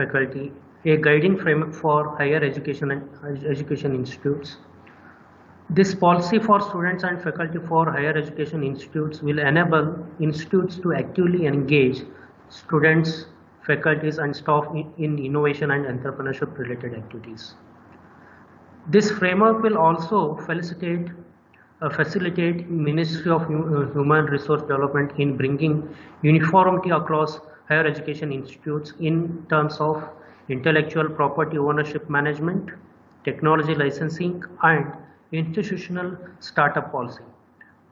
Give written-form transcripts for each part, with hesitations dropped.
faculty, a guiding framework for higher education and education institutes. This policy for students and faculty for higher education institutes will enable institutes to actively engage students, faculties and staff in innovation and entrepreneurship related activities. This framework will also facilitate Ministry of Human Resource Development in bringing uniformity across higher education institutes in terms of intellectual property ownership management, technology licensing and institutional startup policy,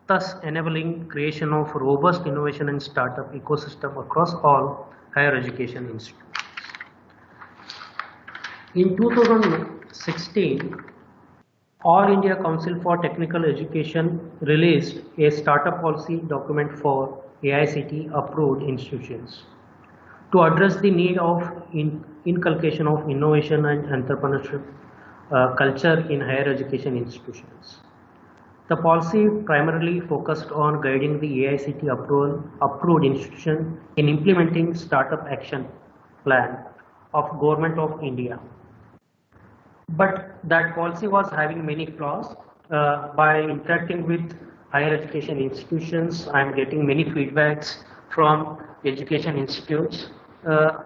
thus enabling creation of robust innovation and startup ecosystem across all higher education institutes. In 2016, All India Council for Technical Education released a startup policy document for AICTE approved institutions to address the need of inculcation of innovation and entrepreneurship culture in higher education institutions. The policy primarily focused on guiding the AICTE approved institution in implementing startup action plan of Government of India. But that policy was having many flaws. By interacting with higher education institutions, I am getting many feedbacks from education institutes. The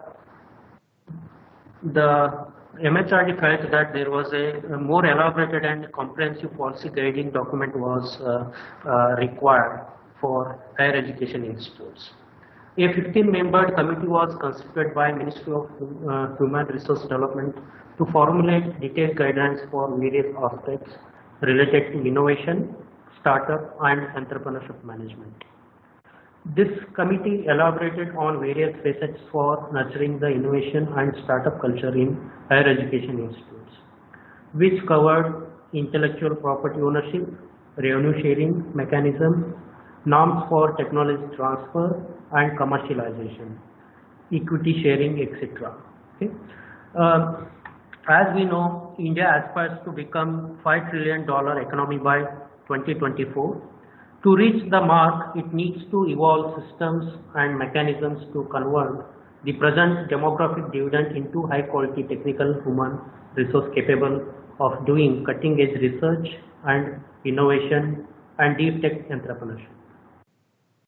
MHRD felt that there was a more elaborated and comprehensive policy guiding document was required for higher education institutes. A 15-member committee was constituted by Ministry of Human Resource Development to formulate detailed guidelines for various aspects related to innovation, startup and entrepreneurship management. This committee elaborated on various facets for nurturing the innovation and startup culture in higher education institutes, which covered intellectual property ownership, revenue sharing mechanism, norms for technology transfer and commercialization, equity sharing, etc. Okay. As we know, India aspires to become $5 trillion economy by 2024. To reach the mark, it needs to evolve systems and mechanisms to convert the present demographic dividend into high quality technical human resource capable of doing cutting edge research and innovation and deep tech entrepreneurship.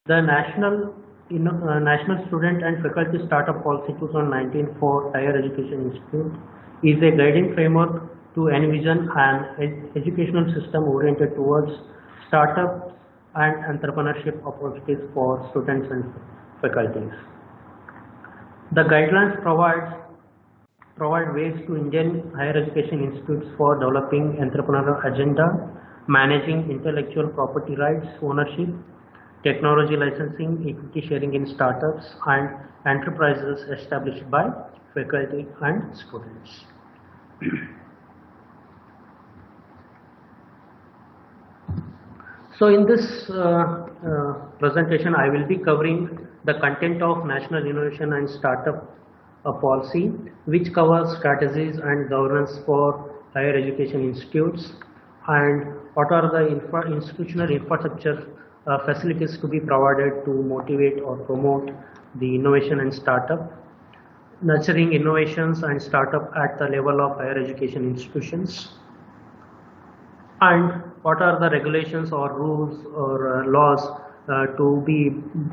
The National Student and Faculty Startup Policy 2019 for Higher Education Institute is a guiding framework to envision an educational system oriented towards startups and entrepreneurship opportunities for students and faculties. The guidelines provide ways to Indian higher education institutes for developing entrepreneurial agenda, managing intellectual property rights ownership, technology licensing, equity sharing in startups and enterprises established by faculty and students. So in this presentation, I will be covering the content of National Innovation and Startup Policy, which covers strategies and governance for higher education institutes and what are the institutional infrastructure facilities to be provided to motivate or promote the innovation and startup, nurturing innovations and startup at the level of higher education institutions, and what are the regulations or rules or laws to be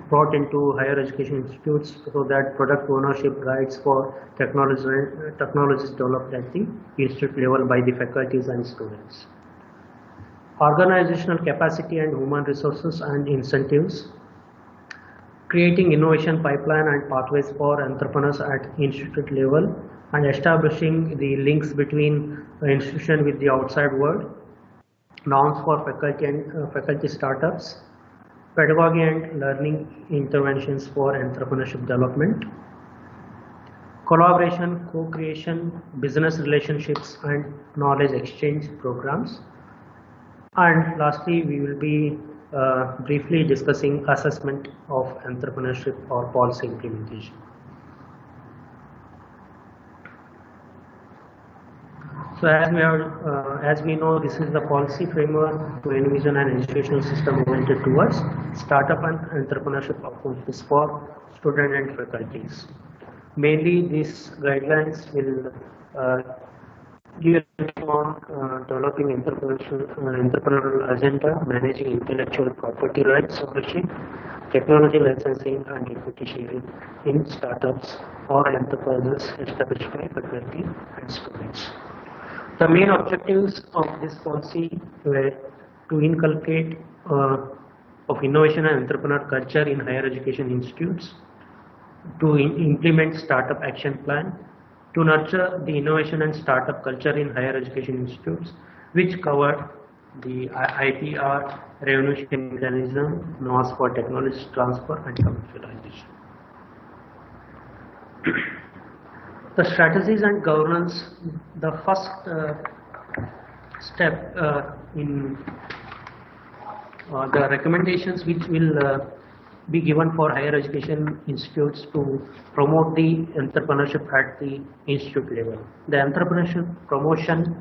brought into higher education institutes so that product ownership rights for technologies developed at the institute level by the faculties and students. Organizational capacity and human resources and incentives, creating innovation pipeline and pathways for entrepreneurs at institute level and establishing the links between the institution with the outside world, norms for faculty and faculty startups, pedagogy and learning interventions for entrepreneurship development, collaboration, co-creation, business relationships and knowledge exchange programs. And lastly, we will be briefly discussing assessment of entrepreneurship or policy implementation. So as we know, this is the policy framework to envision an educational system oriented towards startup and entrepreneurship opportunities for students and faculties. Mainly, these guidelines will give on developing entrepreneurial agenda, managing intellectual property rights ownership, technology licensing, and equity sharing in startups or enterprises established by faculty and students. The main objectives of this policy were to inculcate of innovation and entrepreneur culture in higher education institutes, to implement startup action plan, to nurture the innovation and startup culture in higher education institutes, which cover the IPR, revenue sharing mechanism, norms for technology transfer and commercialization. The strategies and governance, the first step in the recommendations which will be given for higher education institutes to promote the entrepreneurship at the institute level. The entrepreneurship promotion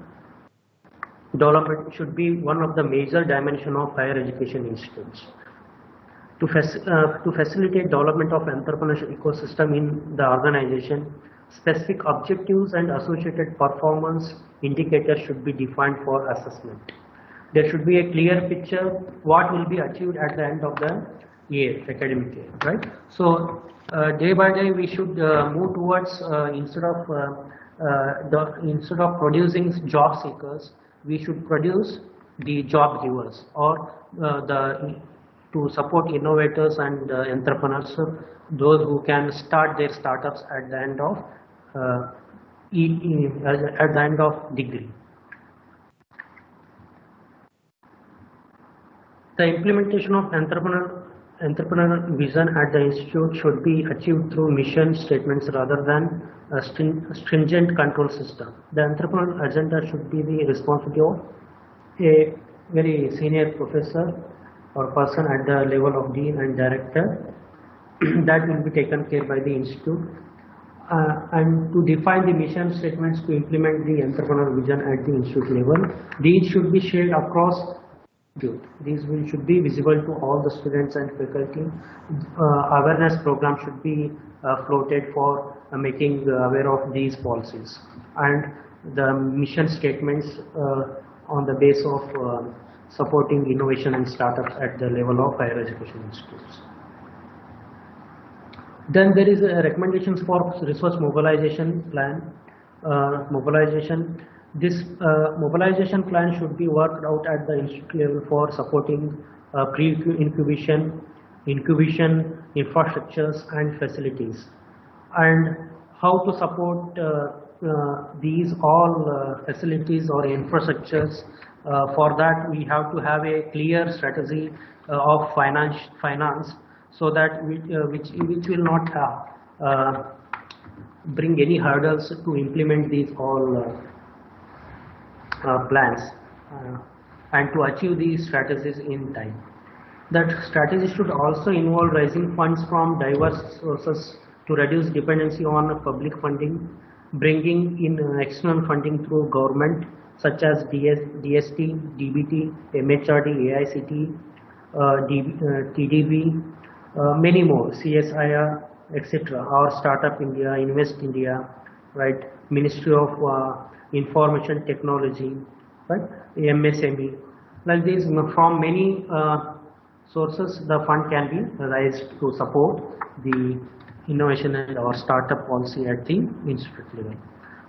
development should be one of the major dimensions of higher education institutes. To facilitate development of entrepreneurship ecosystem in the organization, specific objectives and associated performance indicators should be defined for assessment. There should be a clear picture what will be achieved at the end of the year, academic year, right? So day by day we should move towards instead of producing job seekers, we should produce the job givers, or to support innovators and entrepreneurs, those who can start their startups at the end of degree. The implementation of entrepreneurial vision at the institute should be achieved through mission statements rather than a stringent control system. The entrepreneurial agenda should be the responsibility of a very senior professor or person at the level of dean and director. That will be taken care by the institute. And to define the mission statements to implement the entrepreneurial vision at the institute level, these should be shared across. These should be visible to all the students and faculty. Awareness program should be floated for making aware of these policies, and the mission statements on the base of supporting innovation and startups at the level of higher education institutes. Then there is recommendations for resource mobilization plan. This mobilization plan should be worked out at the institute level for supporting pre-incubation, incubation infrastructures and facilities. And how to support these all facilities or infrastructures. For that we have to have a clear strategy of finance, so that which will not bring any hurdles to implement these all plans and to achieve these strategies in time. That strategy should also involve raising funds from diverse sources to reduce dependency on public funding, bringing in external funding through government such as DST, DBT, MHRD, AICT, TDB, many more, CSIR, etc., or Startup India, Invest India, right, Ministry of Information Technology, right, MSME. Like this, from many sources the fund can be raised to support the innovation and or startup policy at the institute level.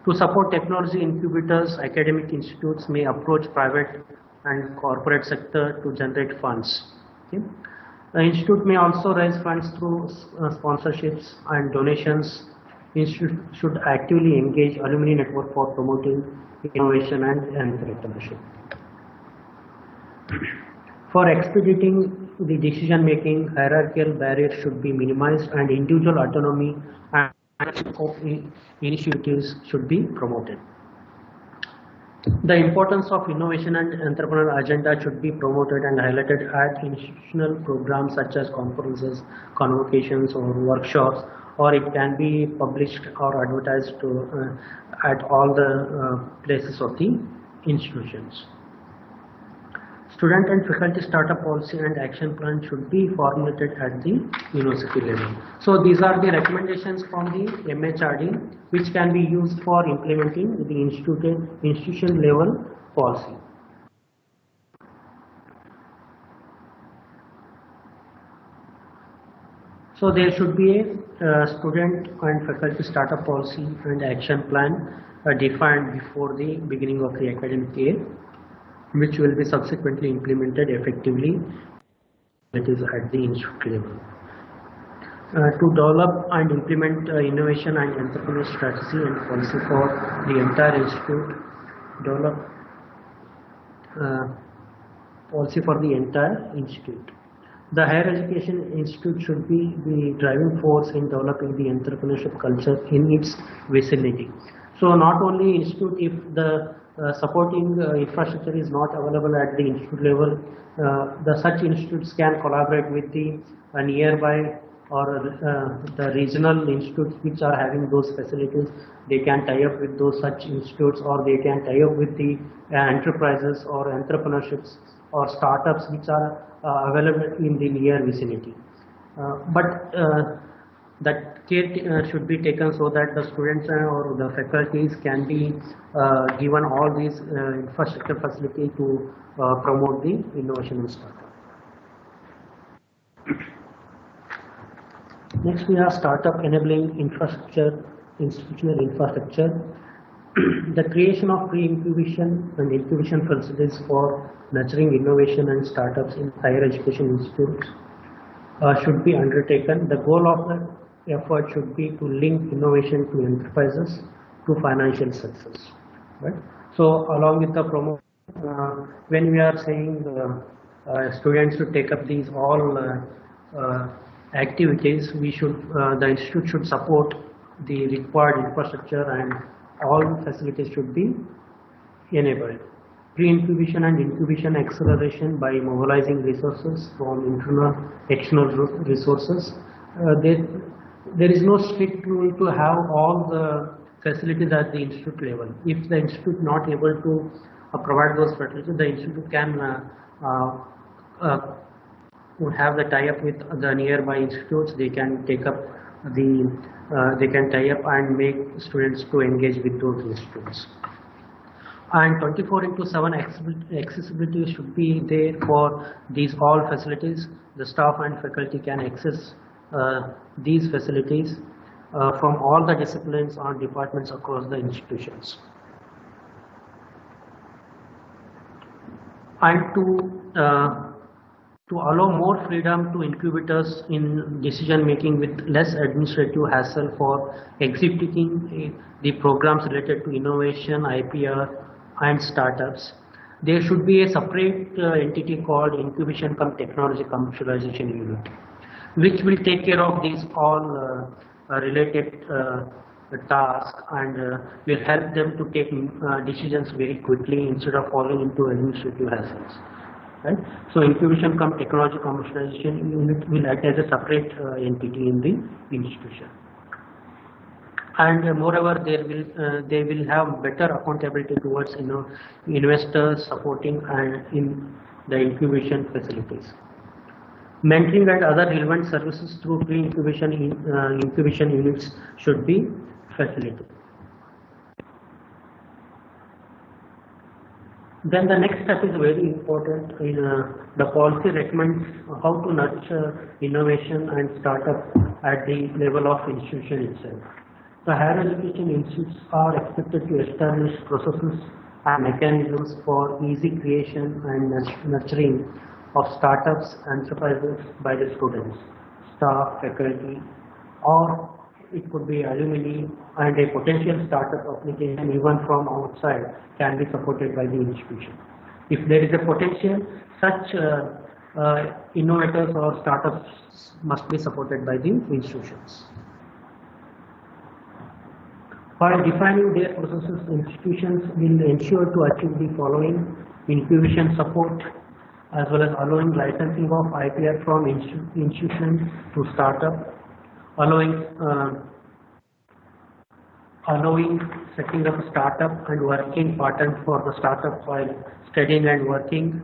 To support technology incubators, academic institutes may approach private and corporate sector to generate funds. Okay. The institute may also raise funds through sponsorships and donations. Institute should actively engage alumni network for promoting innovation and entrepreneurship. For expediting the decision making, hierarchical barriers should be minimized and individual autonomy and initiatives should be promoted. The importance of innovation and entrepreneurial agenda should be promoted and highlighted at institutional programs such as conferences, convocations or workshops, or it can be published or advertised at all the places of the institutions. Student and faculty startup policy and action plan should be formulated at the university level. So these are the recommendations from the MHRD which can be used for implementing the institution level policy. So there should be a student and faculty startup policy and action plan defined before the beginning of the academic year, which will be subsequently implemented effectively, that is at the institute level. To develop and implement innovation and entrepreneurial strategy and policy for the entire institute, develop policy for the entire institute. The higher education institute should be the driving force in developing the entrepreneurship culture in its vicinity. So not only institute, if the supporting infrastructure is not available at the institute level, such institutes can collaborate with the nearby or the regional institutes which are having those facilities. They can tie up with those such institutes, or they can tie up with the enterprises or entrepreneurships or startups which are available in the near vicinity. But that care should be taken so that the students or the faculties can be given all these infrastructure facility to promote the innovation and startup. Next we have startup enabling infrastructure, institutional infrastructure. The creation of pre-incubation and incubation facilities for nurturing innovation and startups in higher education institutes should be undertaken. The goal of the effort should be to link innovation to enterprises to financial success. Right? So along with the promotion, when we are saying students should take up these all activities, we should the institute should support the required infrastructure and all facilities should be enabled. Pre-incubation and incubation acceleration by mobilizing resources from internal, external resources. There is no strict rule to have all the facilities at the institute level. If the institute not able to provide those facilities, the institute can have the tie-up with the nearby institutes. They can take up the they can tie up and make students to engage with those institutes. And 24/7 accessibility should be there for these all facilities. The staff and faculty can access these facilities from all the disciplines or departments across the institutions. And to allow more freedom to incubators in decision making with less administrative hassle for executing the programs related to innovation, IPR and startups, there should be a separate entity called Incubation cum Technology Commercialization Unit, which will take care of these all related tasks and will help them to take decisions very quickly instead of falling into administrative hassles. Right? So incubation cum technology commercialization unit will act as a separate entity in the institution. And moreover, they will have better accountability towards investors supporting and in the incubation facilities. Mentoring and other relevant services through pre-incubation incubation units should be facilitated. Then the next step is very important. In the policy recommends how to nurture innovation and startup at the level of institution itself. The higher education institutes are expected to establish processes and mechanisms for easy creation and nurturing of startups and enterprises by the students, staff, faculty, or it could be alumni, and a potential startup application even from outside can be supported by the institution. If there is a potential, such innovators or startups must be supported by the institutions. While defining their processes, institutions will ensure to achieve the following: incubation support, as well as allowing licensing of IPR from institution to startup, allowing setting up a startup and working pattern for the startup while studying and working,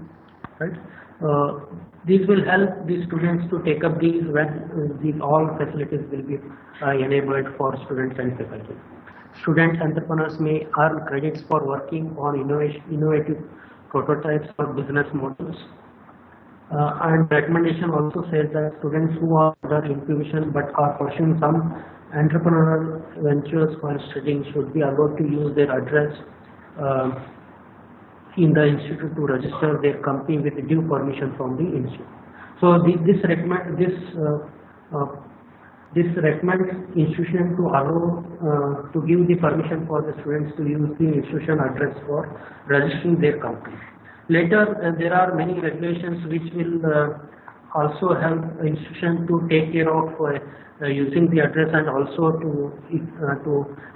right? These will help the students to take up these when these all facilities will be enabled for students and faculty. Student entrepreneurs may earn credits for working on innovative prototypes or business models. And recommendation also says that students who are under incubation but are pursuing some entrepreneurial ventures while studying should be allowed to use their address in the institute to register their company with due permission from the institute. So this recommends institution to allow to give the permission for the students to use the institution address for registering their company. Later, there are many regulations which will also help institution to take care of using the address and also to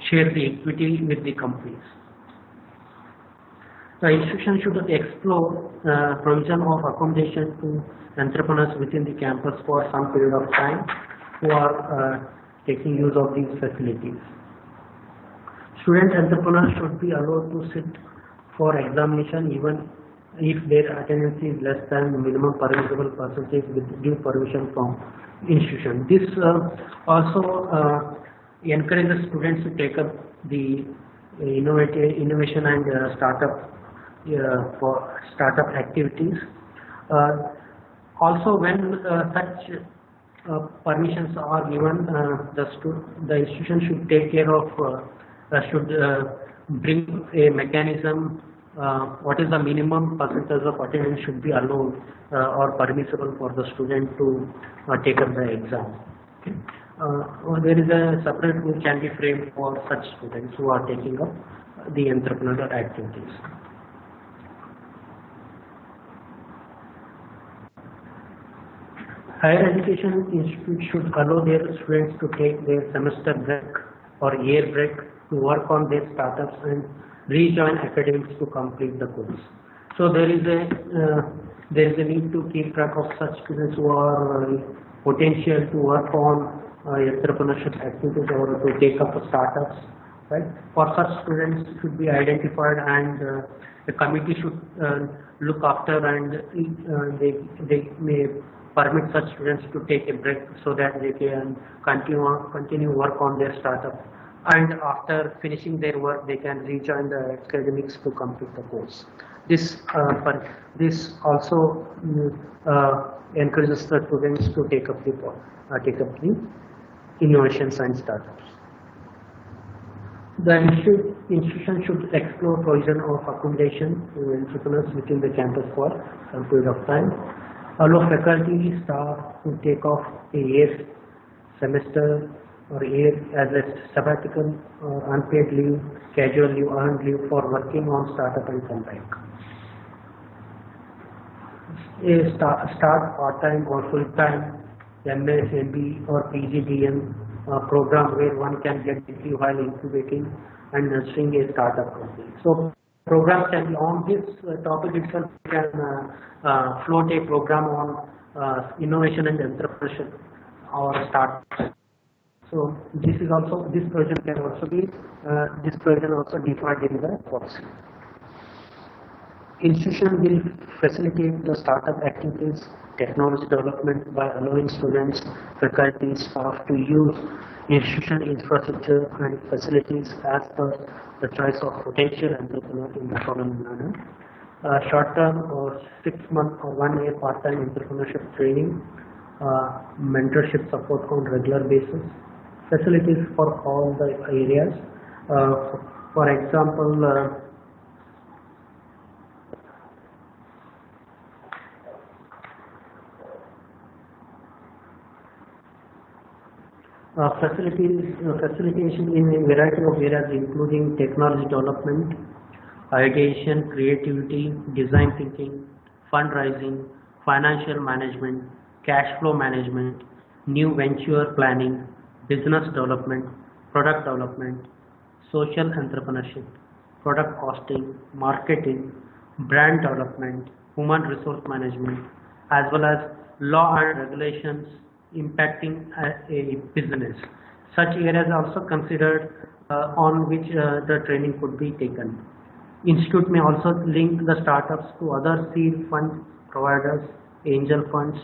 share the equity with the companies. The institution should explore provision of accommodation to entrepreneurs within the campus for some period of time who are taking use of these facilities. Student entrepreneurs should be allowed to sit for examination even if their attendance is less than the minimum permissible percentage with due permission from institution. This also encourages students to take up the innovation and startup activities. Also, when such permissions are given, the institution should take care of bring a mechanism. What is the minimum percentage of attendance should be allowed or permissible for the student to take up the exam. Okay. There is a separate rule can be framed for such students who are taking up the entrepreneurial activities. Higher education institutes should allow their students to take their semester break or year break to work on their startups and rejoin academics to complete the course. So there is a need to keep track of such students who are potential to work on entrepreneurship activities or to take up startups. Right? For such students should be identified and the committee should look after and they may permit such students to take a break so that they can continue work on their startup. And after finishing their work, they can rejoin the academics to complete the course. This also encourages the students to take up the innovations and startups. The institution should explore provision of accommodation to entrepreneurs within the campus for some period of time. Allow faculty staff to take off a year, semester, or year as a sabbatical or unpaid leave, casual leave, earned leave for working on startup and come back. Start part-time or full-time MS, MB or PGDM program where one can get degree while incubating and nurturing a startup company. So programs can be on this topic itself. Can float a program on innovation and entrepreneurship or startups. So this provision can also be defined in the policy. Institution will facilitate the startup activities, technology development by allowing students, faculty, staff to use institution infrastructure and facilities as per the choice of potential entrepreneur in the following manner. Short-term or 6-month or 1-year part-time entrepreneurship training, mentorship support on regular basis, facilities for all the areas. For example, facilitation in a variety of areas including technology development, ideation, creativity, design thinking, fundraising, financial management, cash flow management, new venture planning, business development, product development, social entrepreneurship, product costing, marketing, brand development, human resource management, as well as law and regulations impacting a business. Such areas are also considered on which the training could be taken. Institute may also link the startups to other seed fund providers, angel funds,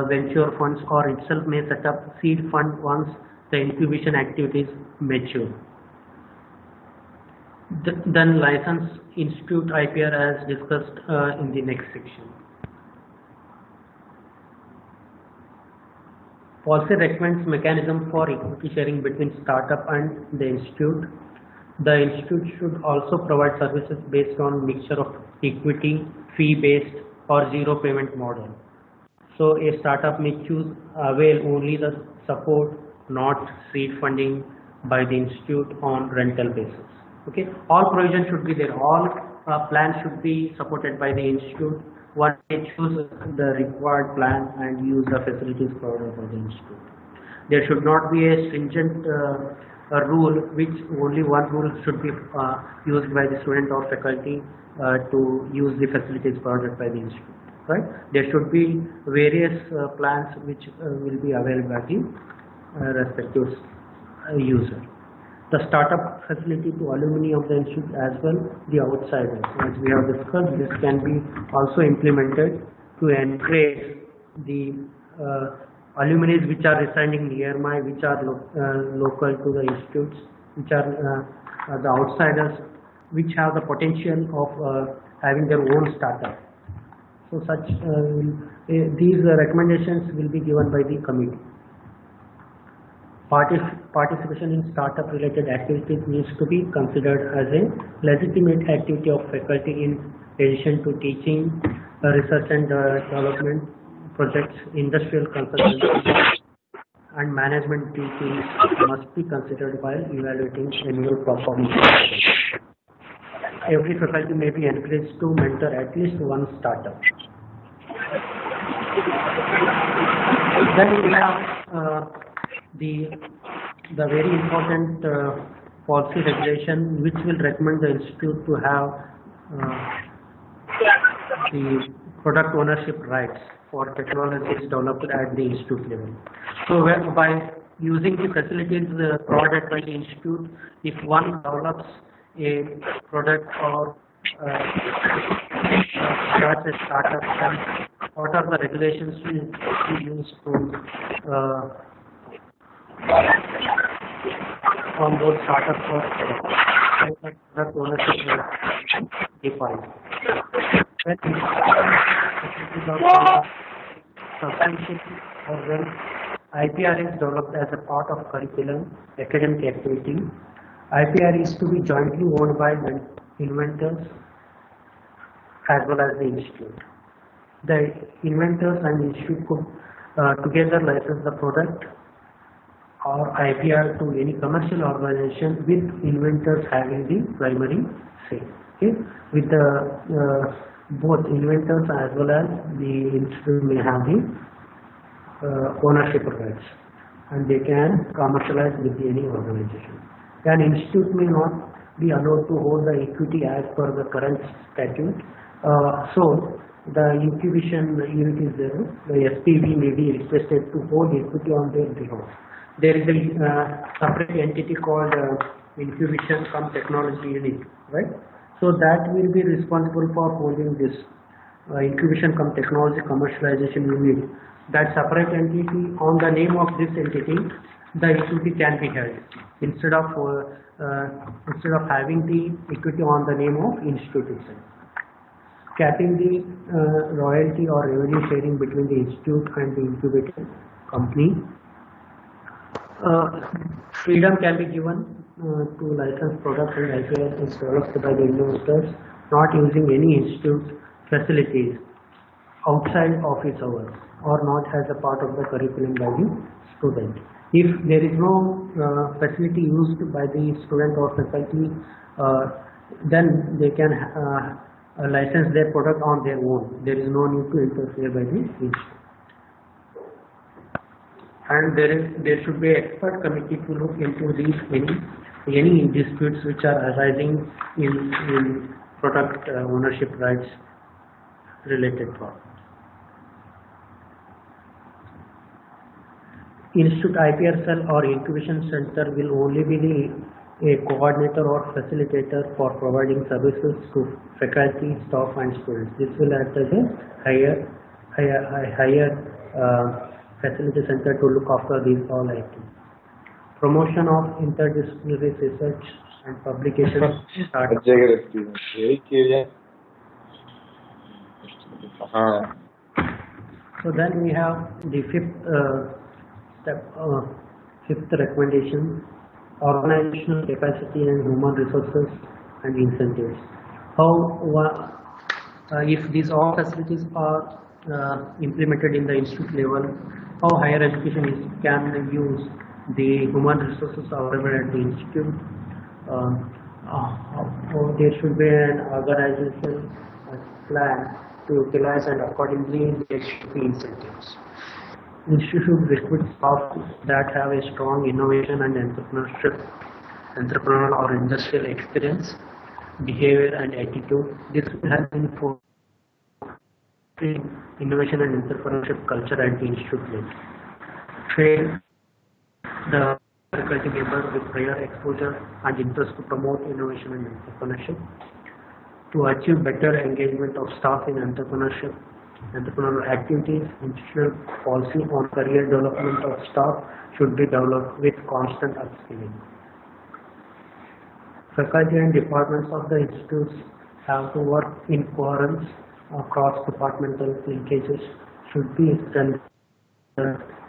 venture funds, or itself may set up seed fund once the incubation activities mature. Then license institute IPR as discussed in the next section. Policy recommends mechanism for equity sharing between startup and the institute. The institute should also provide services based on mixture of equity, fee-based or zero payment model. So a startup may choose avail only the support, not seed funding by the institute on rental basis. Okay, all provision should be there. All plans should be supported by the institute. One may choose the required plan and use the facilities provided by the institute. There should not be a stringent rule which only one rule should be used by the student or faculty to use the facilities provided by the institute. Right? There should be various plans which will be available by the respective user. The startup facility to alumni of the institute as well the outsiders. As we have discussed, this can be also implemented to encourage the alumni which are residing nearby, which are local to the institutes, which are the outsiders, which have the potential of having their own startup. So such these recommendations will be given by the committee. Participation in startup related activities needs to be considered as a legitimate activity of faculty in addition to teaching, research and development projects, industrial consultancy and management duties must be considered while evaluating annual performance. Every faculty may be encouraged to mentor at least one startup. Then we have the very important policy regulation which will recommend the institute to have the product ownership rights for technologies developed at the institute level. So by using the facilities provided by the institute, if one develops a product or starts a startup, then what are the regulations to be used to on board startups or product ownership defined. When or when IPR is developed as a part of curriculum academic activity, IPR is to be jointly owned by the inventors as well as the institute. The inventors and institute could together license the product or IPR to any commercial organization with inventors having the primary say. Okay? With the both inventors as well as the institute may have the ownership rights and they can commercialize with any organization. An institute may not be allowed to hold the equity as per the current statute. So the incubation unit is there, the SPV may be requested to hold equity on their behalf. There is a separate entity called incubation cum technology unit, right? So that will be responsible for holding this incubation cum technology commercialization unit. That separate entity on the name of this entity, the equity can be held instead of having the equity on the name of institute itself. Capping the royalty or revenue sharing between the institute and the incubator company. Freedom can be given to license products and IPR is developed by the investors, not using any institute facilities outside office hours or not as a part of the curriculum by the student. If there is no facility used by the student or faculty, then they can license their product on their own. There is no need to interfere by the institute. And there should be an expert committee to look into these any disputes which are arising in product ownership rights related problems. Institute IPR cell or incubation center will only be the a coordinator or facilitator for providing services to faculty, staff and students. This will act as a higher facility center to look after these all activities. Promotion of interdisciplinary research and publication. So then we have the fifth recommendation: organizational capacity and human resources and incentives. If these all facilities are implemented in the institute level, how higher education can use the human resources available at the institute. There should be an organizational plan to utilize, and accordingly there should be incentives. Institute should recruit staff that have a strong innovation and entrepreneurial or industrial experience, behavior and attitude. This has been for innovation and entrepreneurship culture at the institute level. Train the faculty members with prior exposure and interest to promote innovation and entrepreneurship. To achieve better engagement of staff in entrepreneurial activities, institutional policy on career development of staff should be developed with constant upskilling. Faculty and departments of the institutes have to work in coherence. Cross-departmental linkages should be strengthened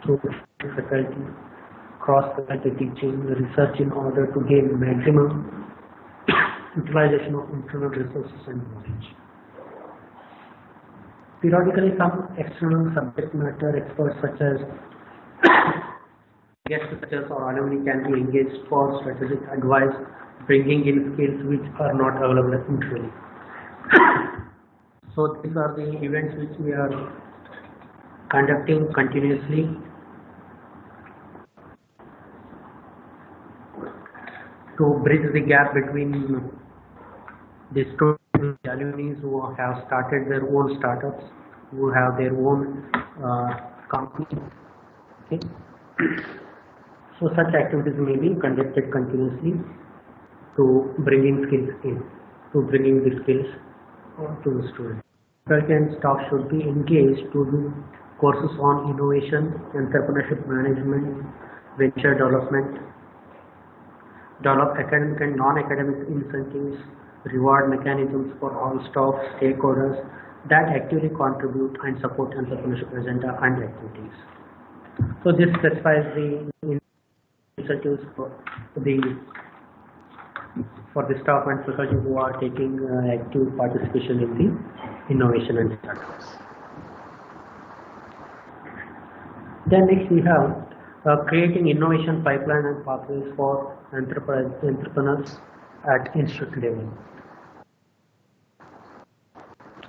through faculty, cross-faculty teaching, research in order to gain maximum utilization of internal resources and knowledge. Periodically, some external subject matter experts such as guest lecturers or alumni can be engaged for strategic advice, bringing in skills which are not available internally. So these are the events which we are conducting continuously to bridge the gap between the students and alumni who have started their own startups, who have their own company. Okay. So such activities may be conducted continuously to bringing skills in, to bringing the skills to the students. Faculty and staff should be engaged to do courses on innovation, entrepreneurship management, venture development, develop academic and non-academic incentives, reward mechanisms for all staff stakeholders that actively contribute and support entrepreneurship agenda and activities. So this specifies the incentives for the staff and faculty who are taking active participation in the innovation and startups. Then next we have creating innovation pipeline and pathways for entrepreneurs at institute level.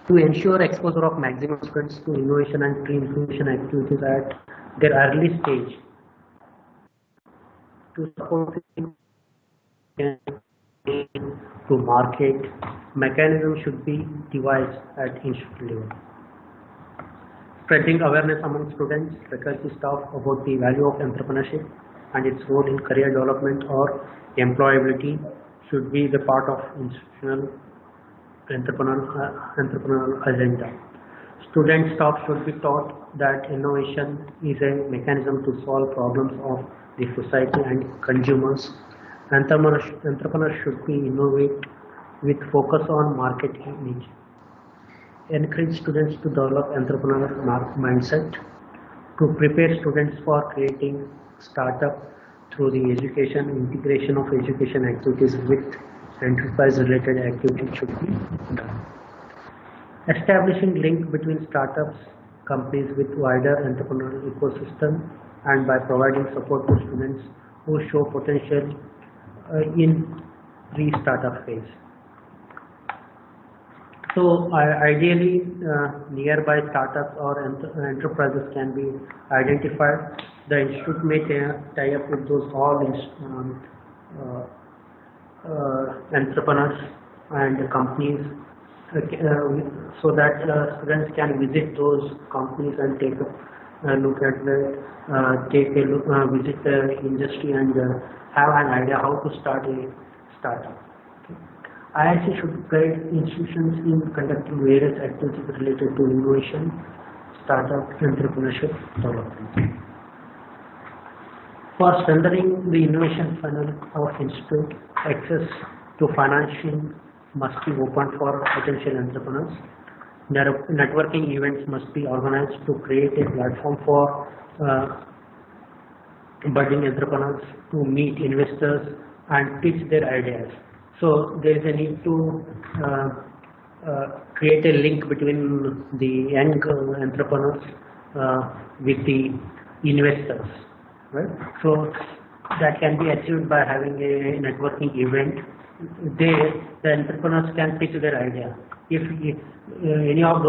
To ensure exposure of maximum students to innovation and pre-innovation activities at their early stage, to support to market, mechanism should be devised at institute level. Spreading awareness among students, faculty, staff about the value of entrepreneurship and its role in career development or employability should be the part of institutional entrepreneurial agenda. Student staff should be taught that innovation is a mechanism to solve problems of the society and consumers. Entrepreneurs should be innovate with focus on market image. Encourage students to develop entrepreneurial mindset, to prepare students for creating startup through the education, integration of education activities with enterprise related activities should be done. Establishing link between startups, companies with wider entrepreneurial ecosystem, and by providing support to students who show potential in pre-startup phase. So ideally, nearby startups or enterprises can be identified. The institute may tie up with those all entrepreneurs and companies so that students can visit those companies and take up look at the, take a look, visit the industry and have an idea how to start a startup. Okay. IIC should guide institutions in conducting various activities related to innovation, startup, entrepreneurship, development. For strengthening the innovation funnel of institute, access to financing must be open for potential entrepreneurs. Networking events must be organized to create a platform for budding entrepreneurs to meet investors and pitch their ideas. So there is a need to create a link between the young entrepreneurs with the investors, right? So that can be achieved by having a networking event. There, the entrepreneurs can pitch their idea. If any of those